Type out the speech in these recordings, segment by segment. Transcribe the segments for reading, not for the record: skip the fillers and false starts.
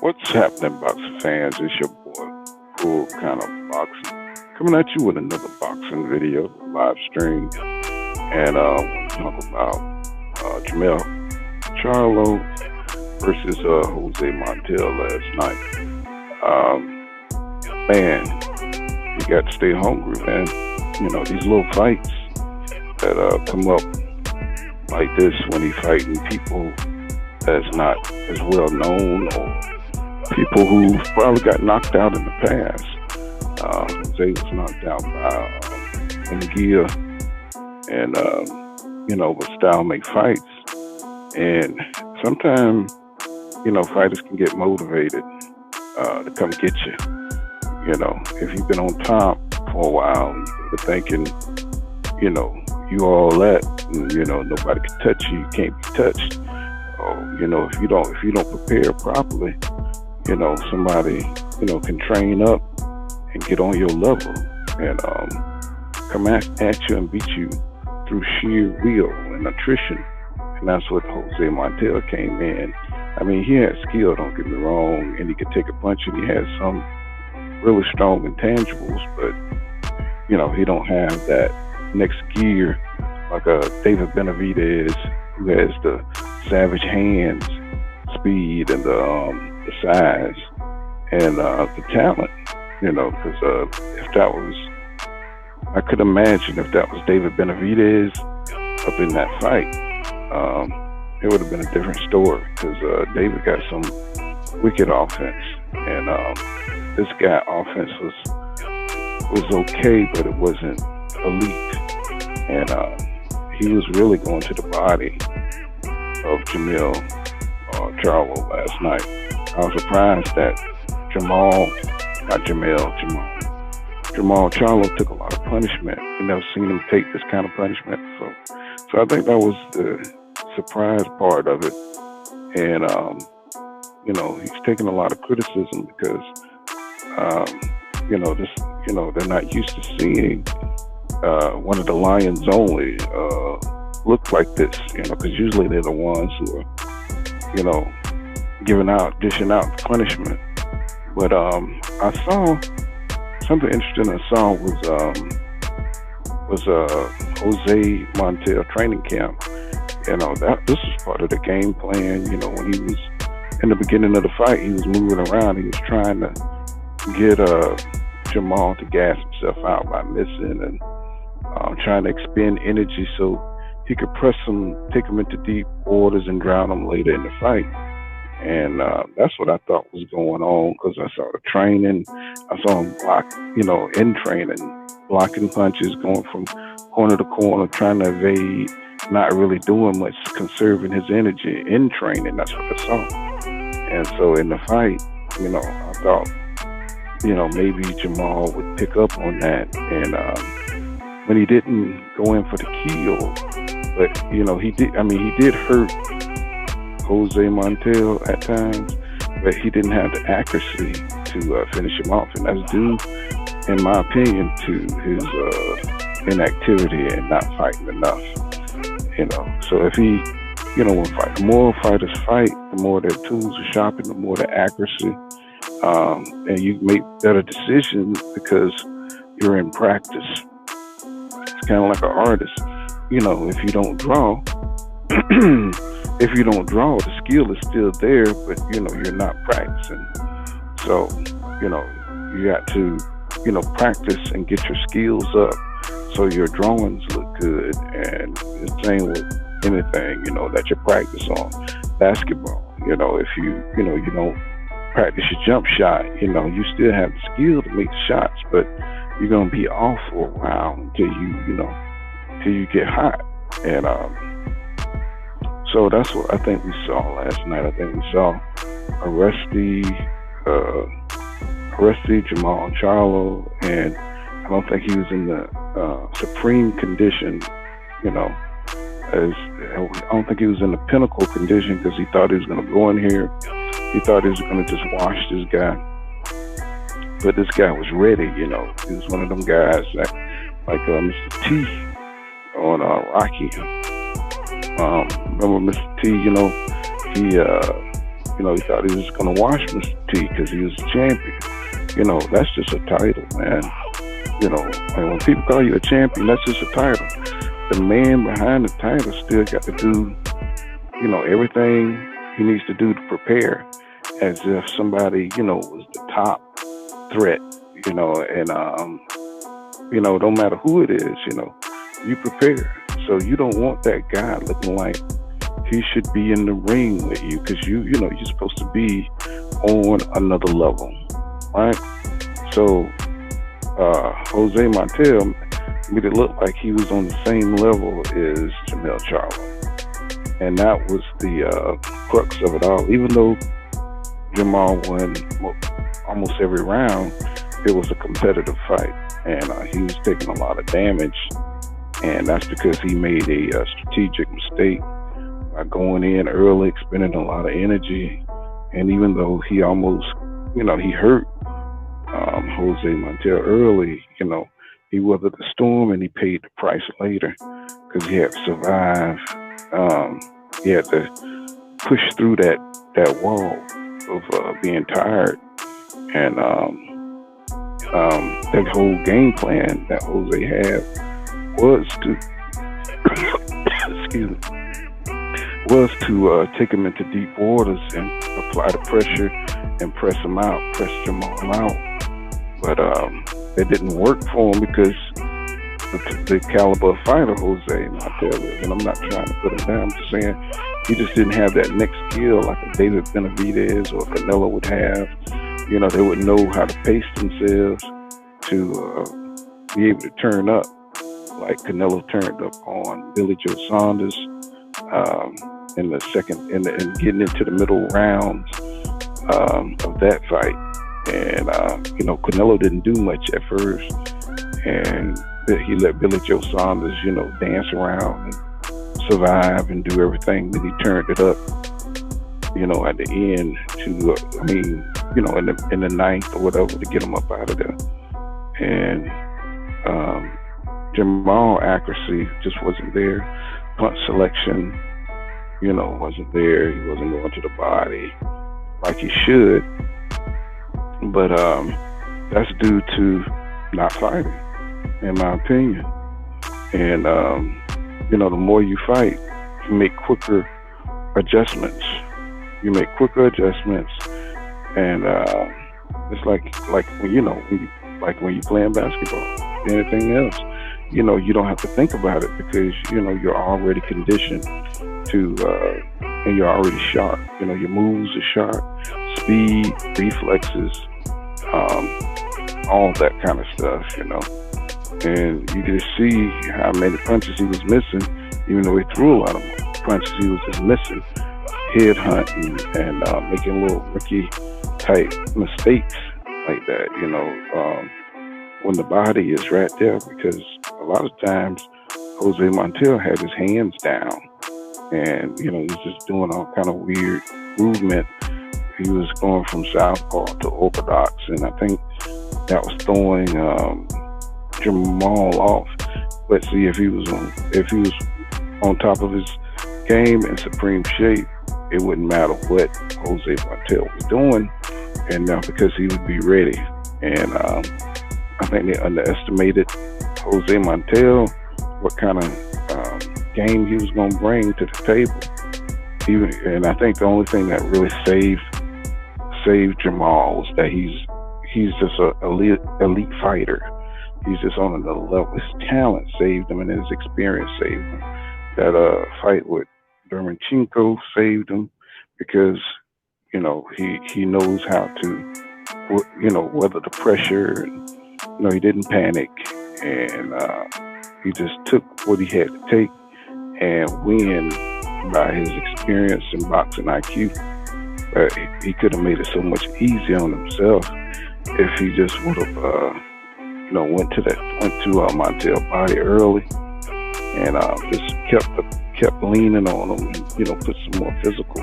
What's happening, boxing fans? It's your boy, Cool Kind of Boxing, coming at you with another boxing video, live stream. And want to talk about Jermall Charlo versus Jose Montiel last night. Um, Man, you got to stay hungry, man. You know, these little fights that come up like this when he's fighting people that's not as well known, or people who probably got knocked out in the past. Jose was knocked out by Gia, and but style make fights. And sometimes, fighters can get motivated to come get you. If you've been on top for a while, you're thinking, you all that, and, nobody can touch you. You can't be touched. Or, if you don't prepare properly, somebody, can train up and get on your level and come at you and beat you through sheer will and attrition. And that's what Jose Montiel came in. I mean, he had skill, don't get me wrong, and he could take a punch, and he had some really strong intangibles, but, he don't have that next gear like David Benavidez, who has the savage hands, speed, and the size, and the talent, because if that was, I could imagine if that was David Benavidez up in that fight, it would have been a different story, because David got some wicked offense, and this guy offense was okay, but it wasn't elite, and he was really going to the body of Jermall Charlo last night. I was surprised that Jermall Charlo took a lot of punishment. You never seen him take this kind of punishment. So I think that was the surprise part of it. And, he's taking a lot of criticism because, they're not used to seeing one of the Lions only look like this, because usually they're the ones who are, dishing out punishment. But I saw something interesting. I saw was Jose Montiel training camp. That this was part of the game plan. When he was in the beginning of the fight, he was moving around. He was trying to get Jermall to gas himself out by missing and trying to expend energy so he could press him, take him into deep waters, and drown him later in the fight. And that's what I thought was going on, because I saw the training. I saw him block, in training, blocking punches, going from corner to corner, trying to evade, not really doing much, conserving his energy in training. That's what I saw. And so in the fight, I thought, maybe Jermall would pick up on that. And when he didn't go in for the kill, but, he did hurt Jose Montiel at times, but he didn't have the accuracy to finish him off. And that's due, in my opinion, to his inactivity and not fighting enough. So if he, the more fighters fight, the more their tools are sharpened, the more the accuracy, and you make better decisions because you're in practice. It's kind of like an artist. If you don't draw, the skill is still there, but you're not practicing. So, you got to, practice and get your skills up so your drawings look good. And the same with anything, that you practice on. Basketball, if you don't practice your jump shot, you still have the skill to make the shots, but you're gonna be off for a while until you get hot. And so that's what I think we saw last night. I think we saw a rusty Jermall Charlo, and I don't think he was in the supreme condition, I don't think he was in the pinnacle condition, because he thought he was going to go in here. He thought he was going to just wash this guy. But this guy was ready, He was one of them guys that, like Mr. T on Rocky. Remember Mr. T, He thought he was going to wash Mr. T because he was a champion. That's just a title, man. And when people call you a champion, that's just a title. The man behind the title still got to do, everything he needs to do to prepare as if somebody, was the top threat, and, no matter who it is, you prepare. So you don't want that guy looking like he should be in the ring with you because you're supposed to be on another level, right? So Jose Montel made it look like he was on the same level as Jermall Charlo. And that was the crux of it all. Even though Jermall won almost every round, it was a competitive fight. And he was taking a lot of damage. And that's because he made a strategic mistake by going in early, expending a lot of energy. And even though he almost, he hurt Jose Montel early, he weathered the storm and he paid the price later because he had to survive. He had to push through that wall of being tired. And that whole game plan that Jose had was to take him into deep waters and apply the pressure and press Jermall out. But it didn't work for him because the caliber of fighter Jose Montel is, and I'm not trying to put him down, I'm just saying he just didn't have that next skill like a David Benavidez or Canelo would have. They would know how to pace themselves to be able to turn up like Canelo turned up on Billy Joe Saunders in the second, and getting into the middle rounds of that fight. And, Canelo didn't do much at first. And he let Billy Joe Saunders, dance around and survive and do everything. Then he turned it up, at the end to, in the ninth or whatever to get him up out of there. And Jermall accuracy just wasn't there. Punch selection, wasn't there. He wasn't going to the body like he should. But that's due to not fighting, in my opinion. And, the more you fight, you make quicker adjustments. And it's like when you playing basketball, anything else, you don't have to think about it because, you're already conditioned to, and you're already sharp. Your moves are sharp, speed, reflexes, all that kind of stuff, And you can see how many punches he was missing, even though he threw a lot of punches, he was just missing, head hunting and making little rookie type mistakes like that, when the body is right there, because a lot of times Jose Montel had his hands down and, he's just doing all kind of weird movement. He was going from southpaw to orthodox, and I think that was throwing Jermall off. But see, if he was on top of his game in supreme shape, it wouldn't matter what Jose Montel was doing, and because he would be ready. And I think they underestimated Jose Montel, what kind of game he was going to bring to the table. And I think the only thing that really saved Jermall was that he's just an elite fighter. He's just on another level. His talent saved him, and his experience saved him. That fight with Dermanchenko saved him because he knows how to weather the pressure, and he didn't panic, and he just took what he had to take and win by his experience and boxing IQ. He could have made it so much easier on himself if he just would have, went to Montel's body early and just kept leaning on him and put some more physical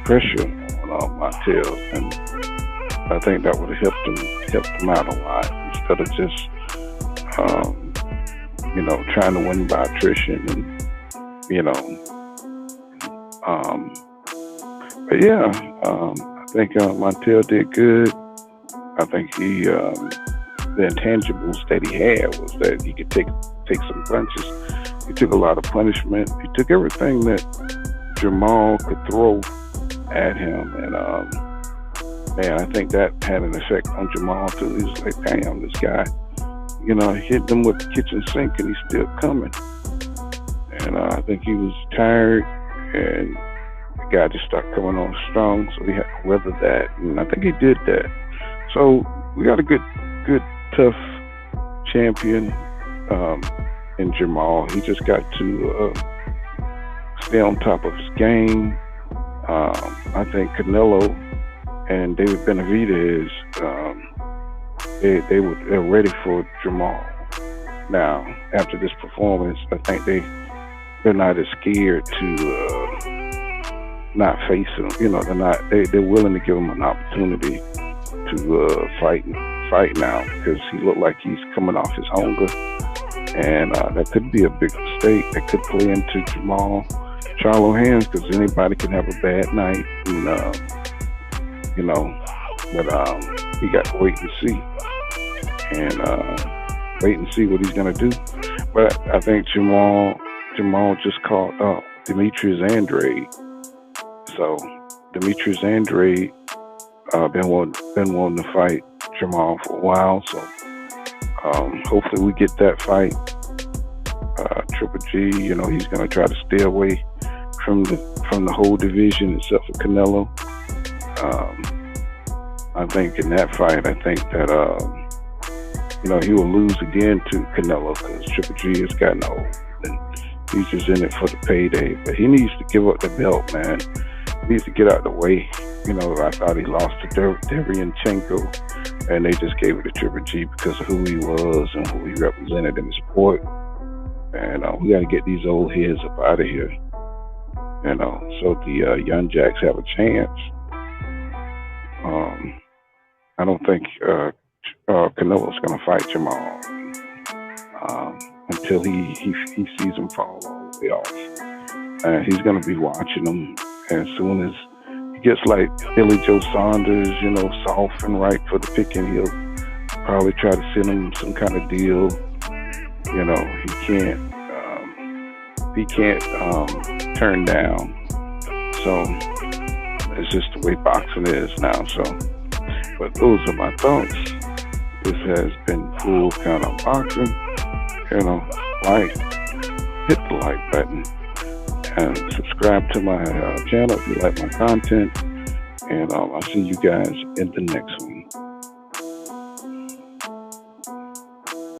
pressure on Montel, and I think that would have helped him out a lot instead of just trying to win by attrition and But yeah, I think Montel did good. I think the intangibles that he had was that he could take some punches. He took a lot of punishment. He took everything that Jermall could throw at him, and man, I think that had an effect on Jermall too. He was like, damn, this guy, hit him with the kitchen sink, and he's still coming. And I think he was tired, and the guy just started coming on strong, so he had to weather that, and I think he did that. So we got a good, tough champion in Jermall. He just got to stay on top of his game. I think Canelo and David Benavidez, they're ready for Jermall. Now, after this performance, I think they're not as scared to not face him. They're willing to give him an opportunity to fight now, because he looked like he's coming off his hunger, and that could be a big mistake that could play into Jermall Charlo hands, because anybody can have a bad night, and but he got to wait and see, and wait and see what he's gonna do. But I think Jermall just caught Demetrius Andrade, so Demetrius Andrade been wanting to fight Jermall for a while, so hopefully we get that fight. Triple G, he's gonna try to stay away from the whole division except for Canelo. I think in that fight, I think that he will lose again to Canelo, because Triple G has gotten old and he's just in it for the payday. But he needs to give up the belt, man. He needs to get out of the way. I thought he lost to Derevyanchenko, and they just gave it to Triple G because of who he was and who he represented in the sport. And we got to get these old heads up out of here, so the young jacks have a chance. I don't think Canelo's going to fight Jermall until he sees him fall all the way off. He's going to be watching him, and as soon as he gets like Billy Joe Saunders, soft and right for the picking, he'll probably try to send him some kind of deal. He can't turn down. So it's just the way boxing is now. So, but those are my thoughts. This has been Full Count on Boxing. Hit the like button and subscribe to my channel if you like my content. And I'll see you guys in the next one.